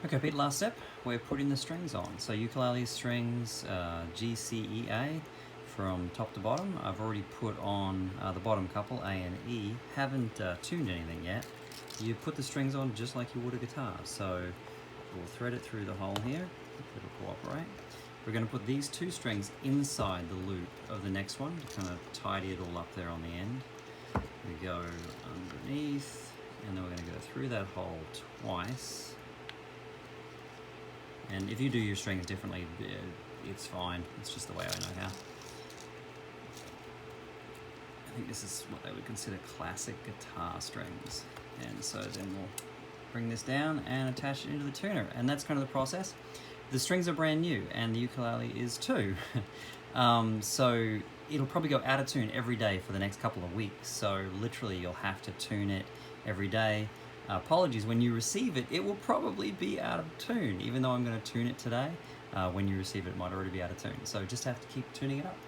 Okay, Pete, last step, we're putting the strings on. So ukulele strings, G, C, E, A, from top to bottom. I've already put on the bottom couple, A and E. Haven't tuned anything yet. You put the strings on just like you would a guitar. So we'll thread it through the hole here. It'll cooperate. We're going to put these two strings inside the loop of the next one to kind of tidy it all up there on the end. We go underneath, and then we're going to go through that hole twice. And if you do your strings differently, it's fine. It's just the way I know how. I think this is what they would consider classic guitar strings. And so then we'll bring this down and attach it into the tuner. And that's kind of the process. The strings are brand new, and the ukulele is too. So it'll probably go out of tune every day for the next couple of weeks. So literally you'll have to tune it every day. Apologies, when you receive it, it will probably be out of tune. Even though I'm going to tune it today, when you receive it, it might already be out of tune. So just have to keep tuning it up.